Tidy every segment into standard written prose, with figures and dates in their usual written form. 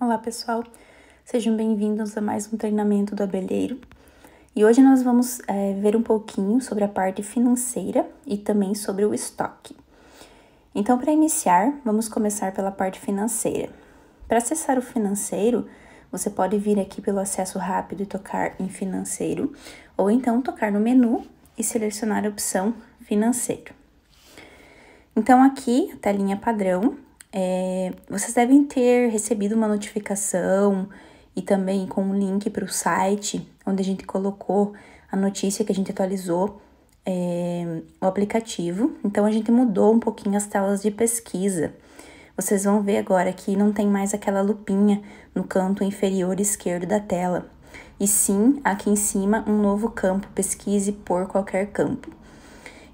Olá pessoal, sejam bem-vindos a mais um treinamento do Abelheiro. E hoje nós vamos ver um pouquinho sobre a parte financeira e também sobre o estoque. Então, para iniciar, vamos começar pela parte financeira. Para acessar o financeiro, você pode vir aqui pelo acesso rápido e tocar em financeiro, ou então tocar no menu e selecionar a opção financeiro. Então, aqui, a telinha padrão, vocês devem ter recebido uma notificação e também com um link para o site, onde a gente colocou a notícia que a gente atualizou o aplicativo. Então, a gente mudou um pouquinho as telas de pesquisa. Vocês vão ver agora que não tem mais aquela lupinha no canto inferior esquerdo da tela, e sim, aqui em cima, um novo campo, pesquise por qualquer campo.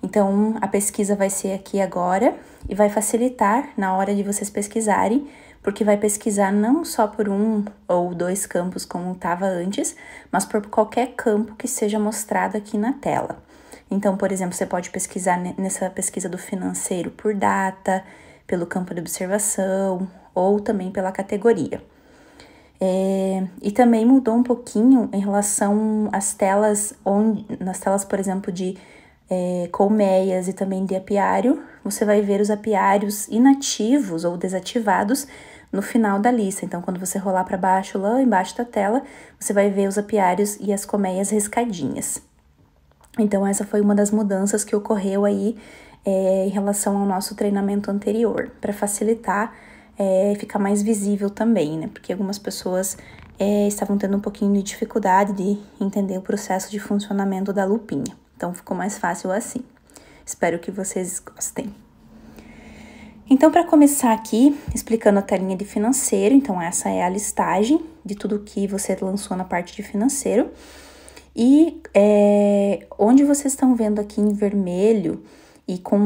Então, a pesquisa vai ser aqui agora e vai facilitar na hora de vocês pesquisarem, porque vai pesquisar não só por um ou dois campos como estava antes, mas por qualquer campo que seja mostrado aqui na tela. Então, por exemplo, você pode pesquisar nessa pesquisa do financeiro por data, pelo campo de observação ou também pela categoria. E também mudou um pouquinho em relação às telas, nas telas, por exemplo, de colmeias e também de apiário, você vai ver os apiários inativos ou desativados no final da lista. Então, quando você rolar para baixo, lá embaixo da tela, você vai ver os apiários e as colmeias riscadinhas. Então, essa foi uma das mudanças que ocorreu aí em relação ao nosso treinamento anterior, para facilitar e ficar mais visível também, né? Porque algumas pessoas estavam tendo um pouquinho de dificuldade de entender o processo de funcionamento da lupinha. Então, ficou mais fácil assim. Espero que vocês gostem. Então, para começar aqui, explicando a telinha de financeiro, então essa é a listagem de tudo que você lançou na parte de financeiro. E onde vocês estão vendo aqui em vermelho e com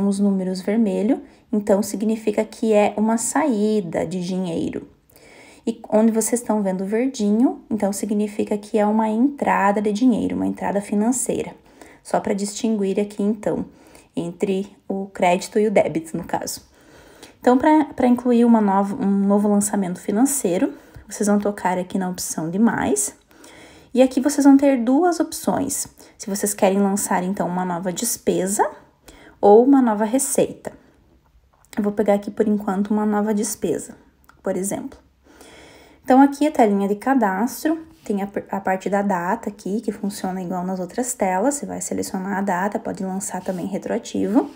os números vermelho, então significa que é uma saída de dinheiro. E onde vocês estão vendo verdinho, então significa que é uma entrada de dinheiro, uma entrada financeira. Só para distinguir aqui, então, entre o crédito e o débito, no caso. Então, para incluir um novo lançamento financeiro, vocês vão tocar aqui na opção de mais. E aqui vocês vão ter duas opções. Se vocês querem lançar, então, uma nova despesa ou uma nova receita. Eu vou pegar aqui, por enquanto, uma nova despesa, por exemplo. Então, aqui a telinha de cadastro, tem a parte da data aqui, que funciona igual nas outras telas. Você vai selecionar a data, pode lançar também retroativo.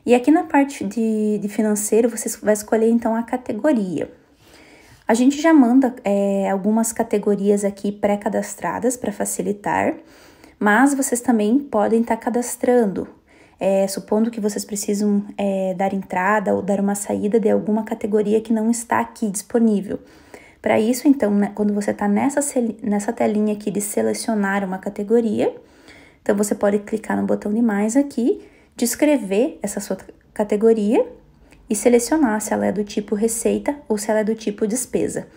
E aqui na parte de financeiro, você vai escolher, então, a categoria. A gente já manda algumas categorias aqui pré-cadastradas para facilitar, mas vocês também podem estar cadastrando, supondo que vocês precisam dar entrada ou dar uma saída de alguma categoria que não está aqui disponível. Para isso, então, né, quando você está nessa telinha aqui de selecionar uma categoria, então você pode clicar no botão de mais aqui, descrever essa sua categoria e selecionar se ela é do tipo receita ou se ela é do tipo despesa.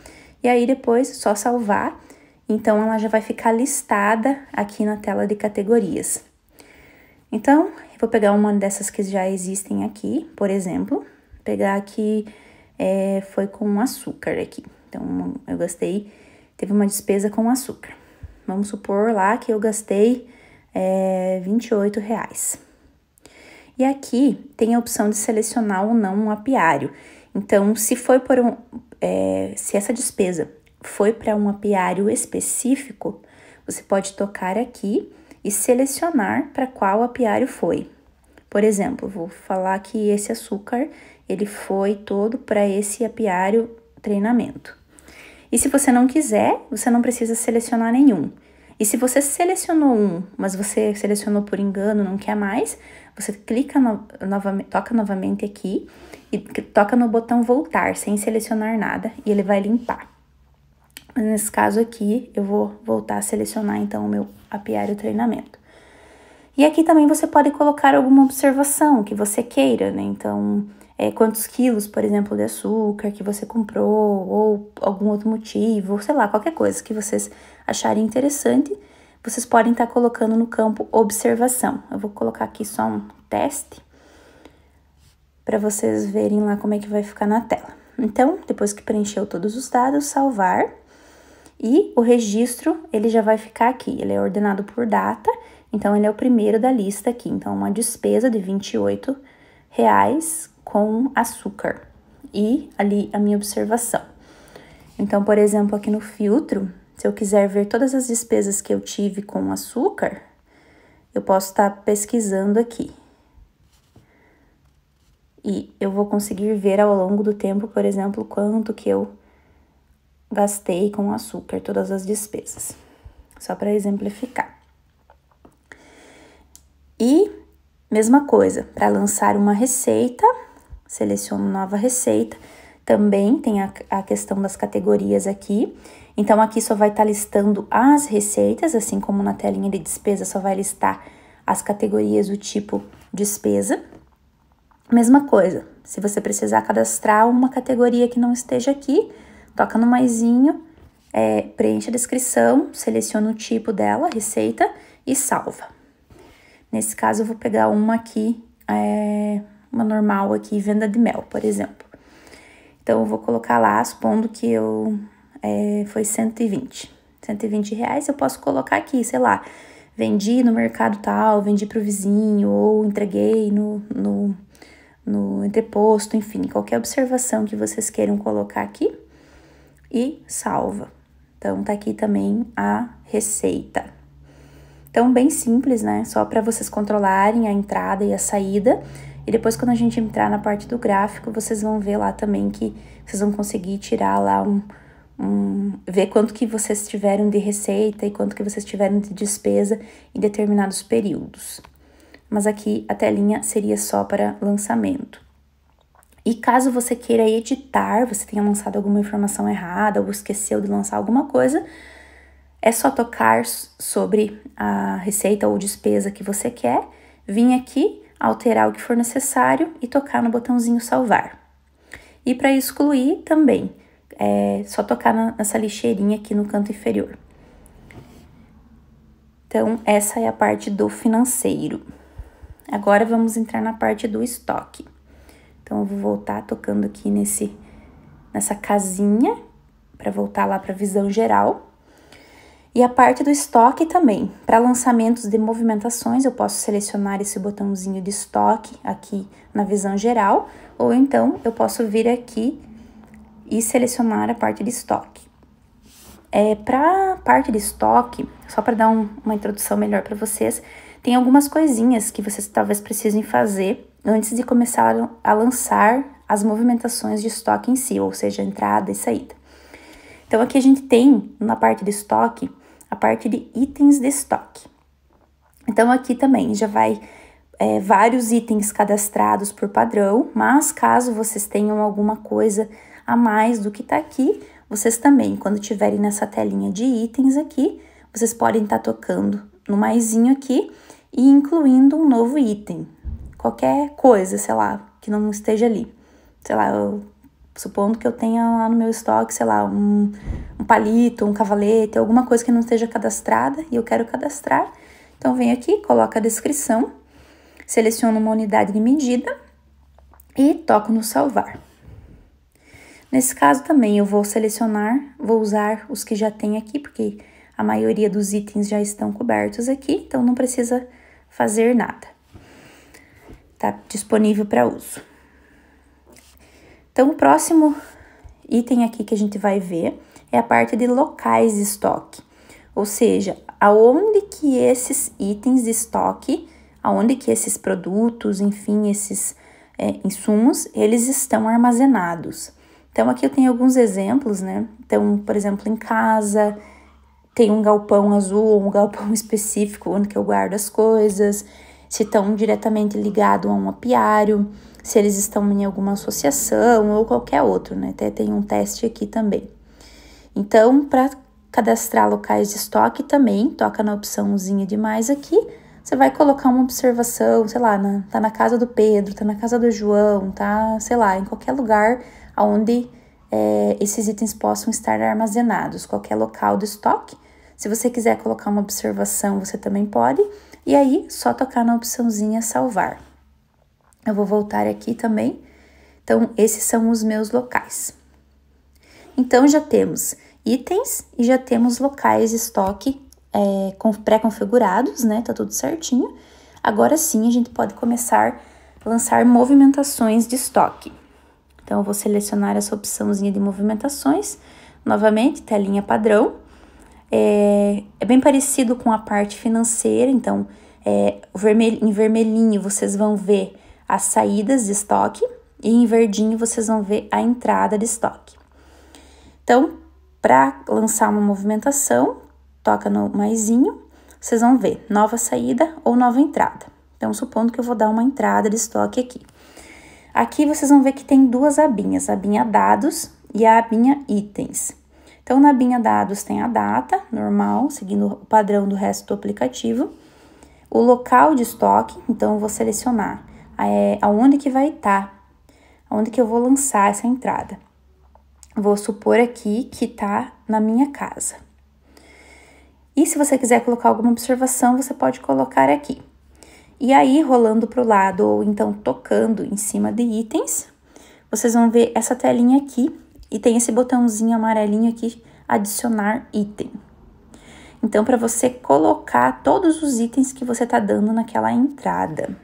E aí depois só salvar, então ela já vai ficar listada aqui na tela de categorias. Então, eu vou pegar uma dessas que já existem aqui, por exemplo, pegar aqui, foi com açúcar aqui. Então, eu gastei, teve uma despesa com açúcar. Vamos supor lá que eu gastei R$28. E aqui tem a opção de selecionar ou não um apiário. Então, se essa despesa foi para um apiário específico, você pode tocar aqui e selecionar para qual apiário foi. Por exemplo, vou falar que esse açúcar, ele foi todo para esse apiário treinamento. E se você não quiser, você não precisa selecionar nenhum. E se você selecionou um, mas você selecionou por engano, não quer mais, você clica toca novamente aqui e toca no botão voltar, sem selecionar nada, e ele vai limpar. Mas nesse caso aqui, eu vou voltar a selecionar, então, o meu apiário treinamento. E aqui também você pode colocar alguma observação que você queira, né? Então, quantos quilos, por exemplo, de açúcar que você comprou, ou algum outro motivo, sei lá, qualquer coisa que vocês acharem interessante, vocês podem estar colocando no campo observação. Eu vou colocar aqui só um teste, para vocês verem lá como é que vai ficar na tela. Então, depois que preencheu todos os dados, salvar. E o registro, ele já vai ficar aqui, ele é ordenado por data, então ele é o primeiro da lista aqui. Então, uma despesa de R$28 com açúcar. E ali a minha observação. Então, por exemplo, aqui no filtro, se eu quiser ver todas as despesas que eu tive com açúcar, eu posso estar pesquisando aqui. E eu vou conseguir ver ao longo do tempo, por exemplo, quanto que eu gastei com açúcar, todas as despesas. Só para exemplificar. E, mesma coisa, para lançar uma receita, seleciono nova receita. Também tem a questão das categorias aqui. Então, aqui só vai estar listando as receitas, assim como na telinha de despesa só vai listar as categorias do tipo despesa. Mesma coisa, se você precisar cadastrar uma categoria que não esteja aqui, toca no maisinho, preenche a descrição, seleciona o tipo dela, receita, e salva. Nesse caso, eu vou pegar uma aqui, uma normal aqui, venda de mel, por exemplo. Então, eu vou colocar lá, supondo que foi 120. R$120, eu posso colocar aqui, sei lá, vendi no mercado tal, vendi pro vizinho, ou entreguei no entreposto, enfim, qualquer observação que vocês queiram colocar aqui e salva. Então, tá aqui também a receita. Então, bem simples, né? Só para vocês controlarem a entrada e a saída. E depois, quando a gente entrar na parte do gráfico, vocês vão ver lá também que vocês vão conseguir tirar lá ver quanto que vocês tiveram de receita e quanto que vocês tiveram de despesa em determinados períodos. Mas aqui a telinha seria só para lançamento. E caso você queira editar, você tenha lançado alguma informação errada ou esqueceu de lançar alguma coisa, é só tocar sobre a receita ou despesa que você quer, vir aqui, alterar o que for necessário e tocar no botãozinho salvar. E para excluir também, é só tocar nessa lixeirinha aqui no canto inferior. Então, essa é a parte do financeiro. Agora, vamos entrar na parte do estoque. Então, eu vou voltar tocando aqui nessa casinha, para voltar lá para a visão geral. E a parte do estoque também. Para lançamentos de movimentações, eu posso selecionar esse botãozinho de estoque aqui na visão geral, ou então eu posso vir aqui e selecionar a parte de estoque. Para a parte de estoque, só para dar uma introdução melhor para vocês, tem algumas coisinhas que vocês talvez precisem fazer antes de começar a lançar as movimentações de estoque em si, ou seja, entrada e saída. Então, aqui a gente tem, na parte de estoque, a parte de itens de estoque. Então, aqui também já vai vários itens cadastrados por padrão, mas caso vocês tenham alguma coisa a mais do que tá aqui, vocês também, quando tiverem nessa telinha de itens aqui, vocês podem estar tocando no maisinho aqui e incluindo um novo item. Qualquer coisa, sei lá, que não esteja ali. Sei lá, supondo que eu tenha lá no meu estoque, sei lá, um palito, um cavalete, alguma coisa que não esteja cadastrada e eu quero cadastrar. Então, venho aqui, coloco a descrição, seleciono uma unidade de medida e toco no salvar. Nesse caso também eu vou vou usar os que já tem aqui, porque a maioria dos itens já estão cobertos aqui, então não precisa fazer nada. Tá disponível para uso. Então, o próximo item aqui que a gente vai ver é a parte de locais de estoque. Ou seja, aonde que esses itens de estoque, aonde que esses produtos, enfim, esses insumos, eles estão armazenados. Então, aqui eu tenho alguns exemplos, né? Então, por exemplo, em casa, tem um galpão azul ou um galpão específico onde que eu guardo as coisas, se estão diretamente ligados a um apiário, se eles estão em alguma associação ou qualquer outro, né? Até tem um teste aqui também. Então, para cadastrar locais de estoque também, toca na opçãozinha de mais aqui, você vai colocar uma observação, sei lá, tá na casa do Pedro, tá na casa do João, tá, sei lá, em qualquer lugar onde esses itens possam estar armazenados, qualquer local do estoque. Se você quiser colocar uma observação, você também pode, e aí só tocar na opçãozinha salvar. Eu vou voltar aqui também. Então, esses são os meus locais. Então, já temos itens e já temos locais de estoque pré-configurados, né? Tá tudo certinho. Agora sim, a gente pode começar a lançar movimentações de estoque. Então, eu vou selecionar essa opçãozinha de movimentações. Novamente, telinha padrão. É bem parecido com a parte financeira, então, em vermelhinho vocês vão ver as saídas de estoque e em verdinho vocês vão ver a entrada de estoque. Então, para lançar uma movimentação, toca no maisinho, vocês vão ver nova saída ou nova entrada. Então, supondo que eu vou dar uma entrada de estoque aqui. Aqui vocês vão ver que tem duas abinhas, a abinha dados e a abinha itens. Então, na abinha dados tem a data, normal, seguindo o padrão do resto do aplicativo. O local de estoque, então eu vou selecionar aonde que vai estar, aonde que eu vou lançar essa entrada. Vou supor aqui que tá na minha casa. E se você quiser colocar alguma observação, você pode colocar aqui. E aí, rolando para o lado ou então tocando em cima de itens, vocês vão ver essa telinha aqui e tem esse botãozinho amarelinho aqui, adicionar item. Então, para você colocar todos os itens que você tá dando naquela entrada.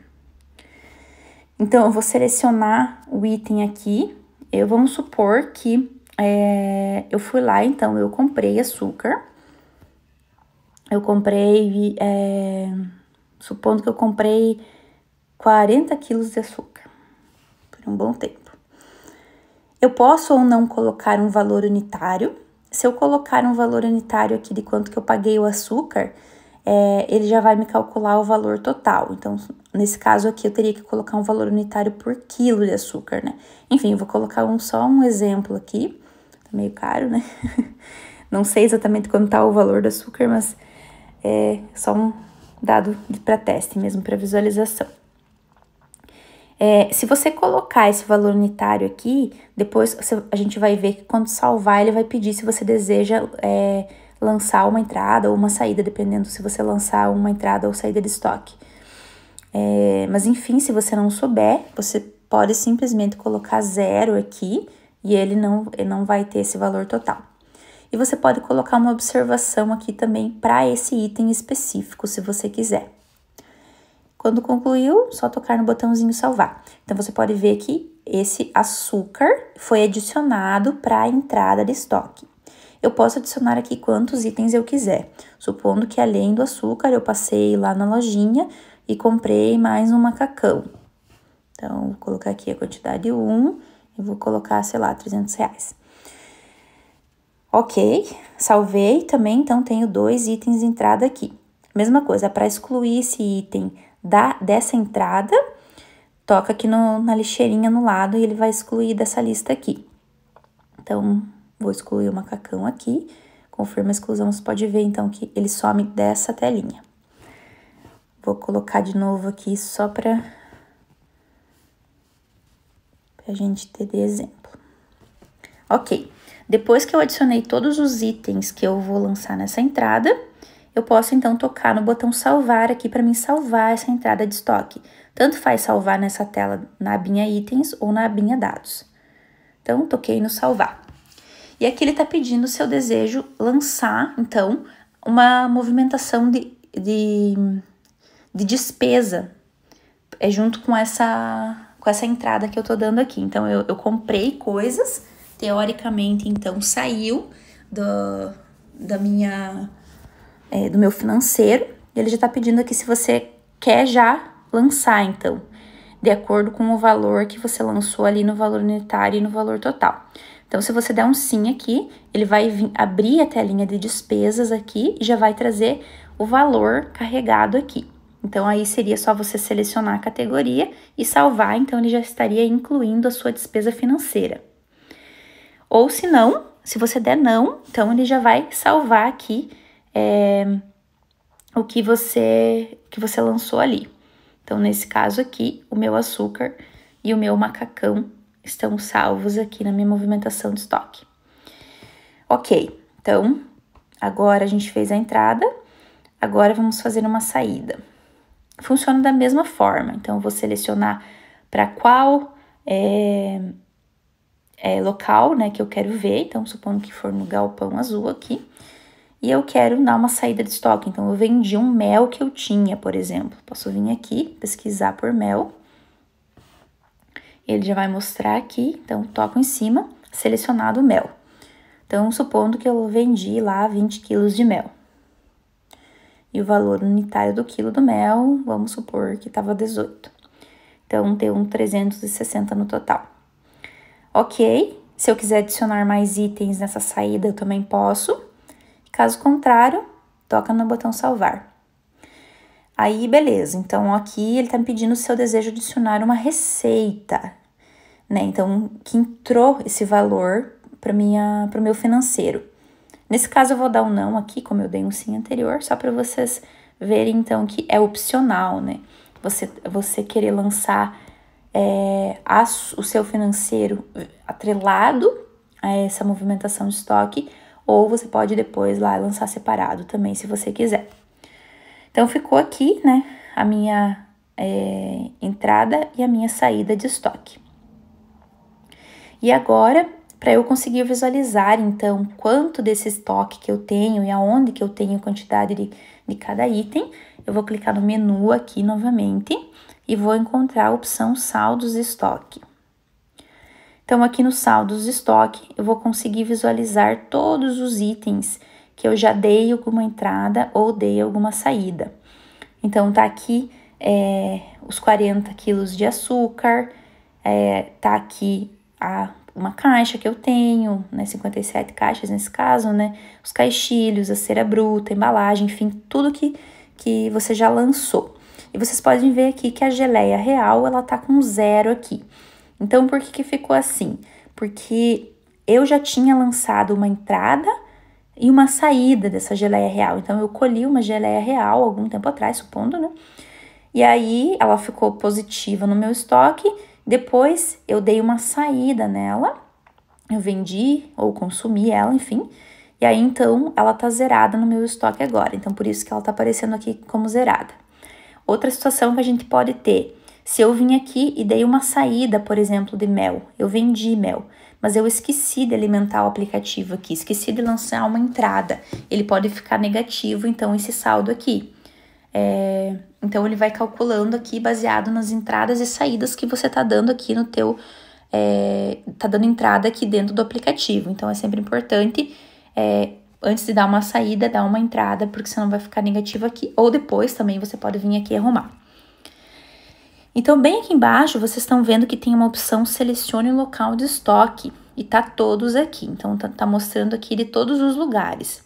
Então, eu vou selecionar o item aqui. Vamos supor que eu fui lá, então, eu comprei açúcar. Eu comprei, supondo que eu comprei 40 quilos de açúcar por um bom tempo. Eu posso ou não colocar um valor unitário. Se eu colocar um valor unitário aqui de quanto que eu paguei o açúcar, ele já vai me calcular o valor total. Então, nesse caso aqui, eu teria que colocar um valor unitário por quilo de açúcar, né? Enfim, eu vou colocar só um exemplo aqui. Tá meio caro, né? Não sei exatamente quanto tá o valor do açúcar, mas é só um dado para teste mesmo, para visualização. Se você colocar esse valor unitário aqui, depois a gente vai ver que quando salvar, ele vai pedir se você deseja lançar uma entrada ou uma saída, dependendo se você lançar uma entrada ou saída de estoque. Mas enfim, se você não souber, você pode simplesmente colocar 0 aqui e ele não vai ter esse valor total. E você pode colocar uma observação aqui também para esse item específico, se você quiser. Quando concluiu, só tocar no botãozinho salvar. Então, você pode ver que esse açúcar foi adicionado para a entrada de estoque. Eu posso adicionar aqui quantos itens eu quiser. Supondo que além do açúcar, eu passei lá na lojinha e comprei mais um macacão. Então, vou colocar aqui a quantidade 1 e vou colocar, sei lá, R$300. Ok, salvei também, então tenho 2 itens de entrada aqui. Mesma coisa, para excluir esse item dessa entrada, toca aqui na lixeirinha no lado e ele vai excluir dessa lista aqui. Então, vou excluir o macacão aqui, confirma a exclusão, você pode ver então que ele some dessa telinha. Vou colocar de novo aqui só para a gente ter de exemplo. Ok, depois que eu adicionei todos os itens que eu vou lançar nessa entrada, eu posso então tocar no botão salvar aqui para mim salvar essa entrada de estoque. Tanto faz salvar nessa tela na abinha itens ou na abinha dados. Então, toquei no salvar. E aqui ele está pedindo se eu desejo lançar, então, uma movimentação de despesa junto com essa entrada que eu tô dando aqui. Então, eu comprei coisas, teoricamente, então, saiu do meu financeiro, e ele já tá pedindo aqui se você quer já lançar, então, de acordo com o valor que você lançou ali no valor unitário e no valor total. Então, se você der um sim aqui, ele vai abrir a telinha de despesas aqui e já vai trazer o valor carregado aqui. Então, aí seria só você selecionar a categoria e salvar, então ele já estaria incluindo a sua despesa financeira. Ou se não, se você der não, então ele já vai salvar aqui o que você lançou ali. Então, nesse caso aqui, o meu açúcar e o meu macacão estão salvos aqui na minha movimentação de estoque. Ok, então, agora a gente fez a entrada, agora vamos fazer uma saída. Funciona da mesma forma, então eu vou selecionar para qual local, né, que eu quero ver. Então, supondo que for no galpão azul aqui. E eu quero dar uma saída de estoque. Então, eu vendi um mel que eu tinha, por exemplo. Posso vir aqui, pesquisar por mel. Ele já vai mostrar aqui. Então, toco em cima, selecionado o mel. Então, supondo que eu vendi lá 20 quilos de mel. E o valor unitário do quilo do mel, vamos supor que estava 18. Então, deu 360 no total. Ok, se eu quiser adicionar mais itens nessa saída, eu também posso. Caso contrário, toca no botão salvar. Aí, beleza. Então, aqui ele tá me pedindo se eu desejo adicionar uma receita, né? Então, que entrou esse valor para o meu financeiro. Nesse caso, eu vou dar um não aqui, como eu dei um sim anterior, só para vocês verem, então, que é opcional, né? Você querer lançar o seu financeiro atrelado a essa movimentação de estoque, ou você pode depois lá lançar separado também, se você quiser. Então, ficou aqui, né, a minha entrada e a minha saída de estoque. E agora, para eu conseguir visualizar, então, quanto desse estoque que eu tenho e aonde que eu tenho quantidade de cada item, eu vou clicar no menu aqui novamente e vou encontrar a opção saldos de estoque. Então, aqui no saldos de estoque, eu vou conseguir visualizar todos os itens que eu já dei alguma entrada ou dei alguma saída. Então, tá aqui os 40 quilos de açúcar, tá aqui uma caixa que eu tenho, né, 57 caixas nesse caso, né, os caixilhos, a cera bruta, a embalagem, enfim, tudo que você já lançou. E vocês podem ver aqui que a geleia real, ela tá com 0 aqui. Então, por que ficou assim? Porque eu já tinha lançado uma entrada e uma saída dessa geleia real. Então, eu colhi uma geleia real algum tempo atrás, supondo, né? E aí, ela ficou positiva no meu estoque. Depois, eu dei uma saída nela. Eu vendi ou consumi ela, enfim. E aí, então, ela tá zerada no meu estoque agora. Então, por isso que ela tá aparecendo aqui como zerada. Outra situação que a gente pode ter. Se eu vim aqui e dei uma saída, por exemplo, de mel, eu vendi mel, mas eu esqueci de alimentar o aplicativo aqui, esqueci de lançar uma entrada, ele pode ficar negativo, então, esse saldo aqui. Então, ele vai calculando aqui baseado nas entradas e saídas que você tá dando aqui no teu... tá dando entrada aqui dentro do aplicativo. Então, é sempre importante, antes de dar uma saída, dar uma entrada, porque senão vai ficar negativo aqui. Ou depois também você pode vir aqui e arrumar. Então, bem aqui embaixo, vocês estão vendo que tem uma opção selecione o local de estoque e tá todos aqui. Então, tá mostrando aqui de todos os lugares.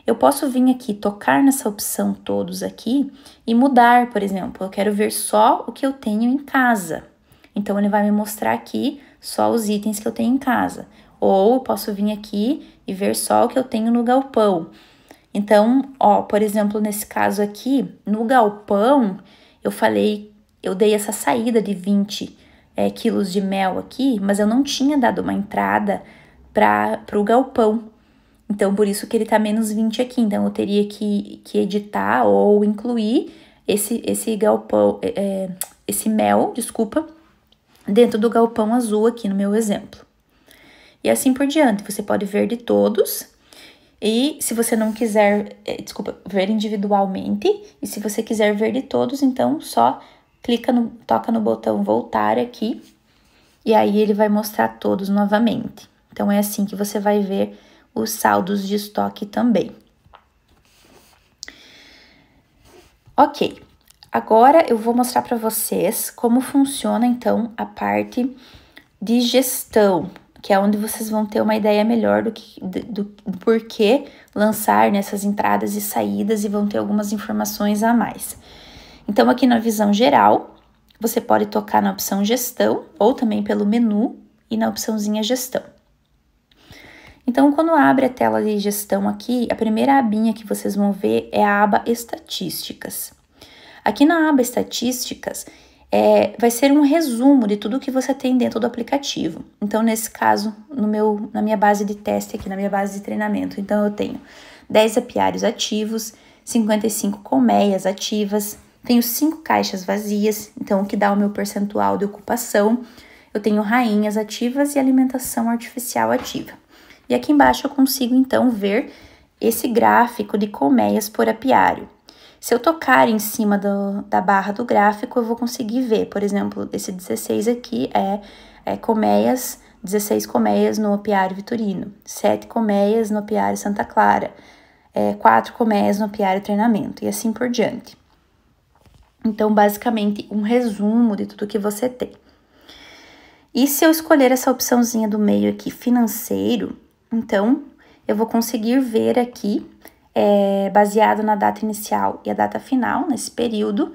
Eu posso vir aqui, tocar nessa opção todos aqui e mudar, por exemplo, eu quero ver só o que eu tenho em casa. Então, ele vai me mostrar aqui só os itens que eu tenho em casa. Ou eu posso vir aqui e ver só o que eu tenho no galpão. Então, ó, por exemplo, nesse caso aqui, no galpão, eu dei essa saída de 20 quilos de mel aqui, mas eu não tinha dado uma entrada para o galpão. Então, por isso que ele tá menos 20 aqui. Então, eu teria que editar ou incluir esse galpão, esse mel, desculpa, dentro do galpão azul aqui no meu exemplo. E assim por diante, você pode ver de todos. E se você não quiser, ver individualmente, e se você quiser ver de todos, então só toca no botão voltar aqui, e aí ele vai mostrar todos novamente. Então, é assim que você vai ver os saldos de estoque também. Ok, agora eu vou mostrar para vocês como funciona, então, a parte de gestão, que é onde vocês vão ter uma ideia melhor do porquê lançar nessas entradas e saídas e vão ter algumas informações a mais. Então, aqui na visão geral, você pode tocar na opção gestão ou também pelo menu e na opçãozinha gestão. Então, quando abre a tela de gestão aqui, a primeira abinha que vocês vão ver é a aba estatísticas. Aqui na aba estatísticas, vai ser um resumo de tudo que você tem dentro do aplicativo. Então, nesse caso, na minha base de teste aqui, na minha base de treinamento, então eu tenho 10 apiários ativos, 55 colmeias ativas, tenho 5 caixas vazias, então o que dá o meu percentual de ocupação. eu tenho rainhas ativas e alimentação artificial ativa. E aqui embaixo eu consigo, então, ver esse gráfico de colmeias por apiário. Se eu tocar em cima da barra do gráfico, eu vou conseguir ver, por exemplo, esse 16 aqui é colmeias, 16 colmeias no apiário Vitorino, 7 colmeias no apiário Santa Clara, 4 colmeias no apiário Treinamento, e assim por diante. Então, basicamente, um resumo de tudo que você tem. E se eu escolher essa opçãozinha do meio aqui, financeiro, então, eu vou conseguir ver aqui, baseado na data inicial e a data final, nesse período,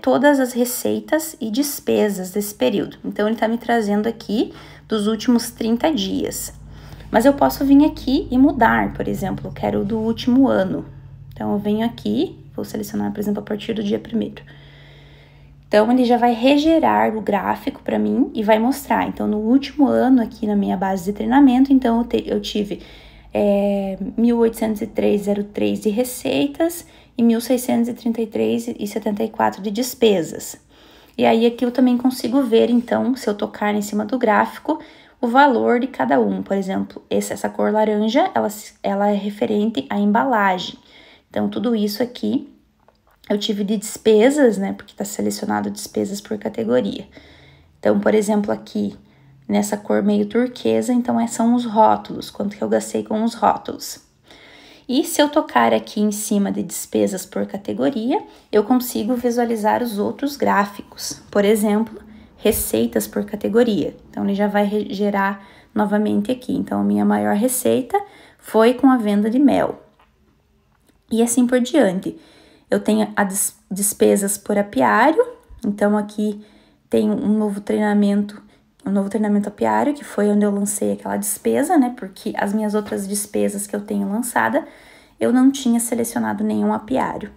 todas as receitas e despesas desse período. Então, ele tá me trazendo aqui dos últimos 30 dias. Mas eu posso vir aqui e mudar, por exemplo, eu quero do último ano. Então, eu venho aqui, vou selecionar, por exemplo, a partir do dia 1º. Então, ele já vai regerar o gráfico para mim e vai mostrar. Então, no último ano aqui na minha base de treinamento, então, eu tive 1.803,03 de receitas e 1.633,74 de despesas. E aí, aqui eu também consigo ver, então, se eu tocar em cima do gráfico, o valor de cada um. Por exemplo, essa cor laranja, ela é referente à embalagem. Então, tudo isso aqui eu tive de despesas, né, porque tá selecionado despesas por categoria. Então, por exemplo, aqui, nessa cor meio turquesa, então são os rótulos, quanto que eu gastei com os rótulos. E se eu tocar aqui em cima de despesas por categoria, eu consigo visualizar os outros gráficos. Por exemplo, receitas por categoria. Então, ele já vai gerar novamente aqui. Então, a minha maior receita foi com a venda de mel. E assim por diante. Eu tenho as despesas por apiário, então aqui tem um novo treinamento apiário, que foi onde eu lancei aquela despesa, né? Porque as minhas outras despesas que eu tenho lançada, eu não tinha selecionado nenhum apiário.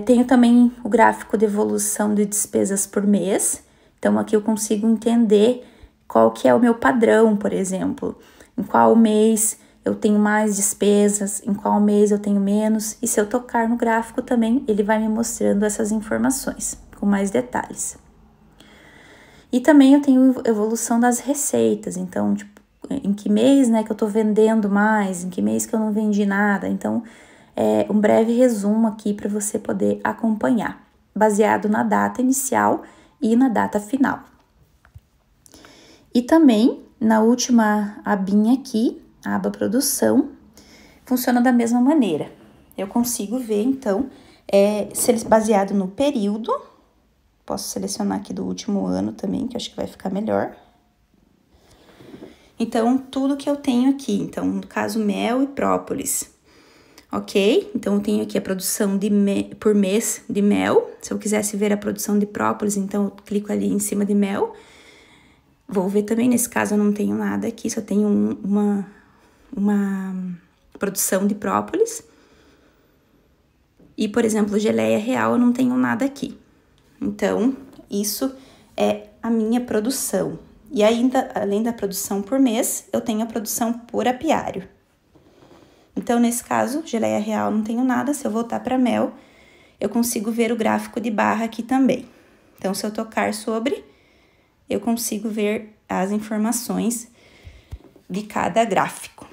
Tenho também o gráfico de evolução de despesas por mês, então aqui eu consigo entender qual que é o meu padrão, por exemplo, em qual mês eu tenho mais despesas, em qual mês eu tenho menos, e se eu tocar no gráfico também, ele vai me mostrando essas informações com mais detalhes. E também eu tenho evolução das receitas, então, tipo, em que mês, né, que eu tô vendendo mais, em que mês que eu não vendi nada, então, um breve resumo aqui para você poder acompanhar, baseado na data inicial e na data final. E também, na última abinha aqui, a aba produção, funciona da mesma maneira. Eu consigo ver, então, baseado no período, posso selecionar aqui do último ano também, que eu acho que vai ficar melhor. Então, tudo que eu tenho aqui, então, no caso, mel e própolis, ok? Então, eu tenho aqui a produção por mês de mel. Se eu quisesse ver a produção de própolis, então, eu clico ali em cima de mel. Vou ver também, nesse caso, eu não tenho nada aqui, só tenho uma produção de própolis. E, por exemplo, geleia real, eu não tenho nada aqui. Então, isso é a minha produção. E ainda, além da produção por mês, eu tenho a produção por apiário. Então, nesse caso, geleia real não tenho nada. Se eu voltar para mel, eu consigo ver o gráfico de barra aqui também. Então, se eu tocar sobre, eu consigo ver as informações de cada gráfico.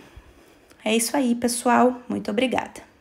É isso aí, pessoal. Muito obrigada.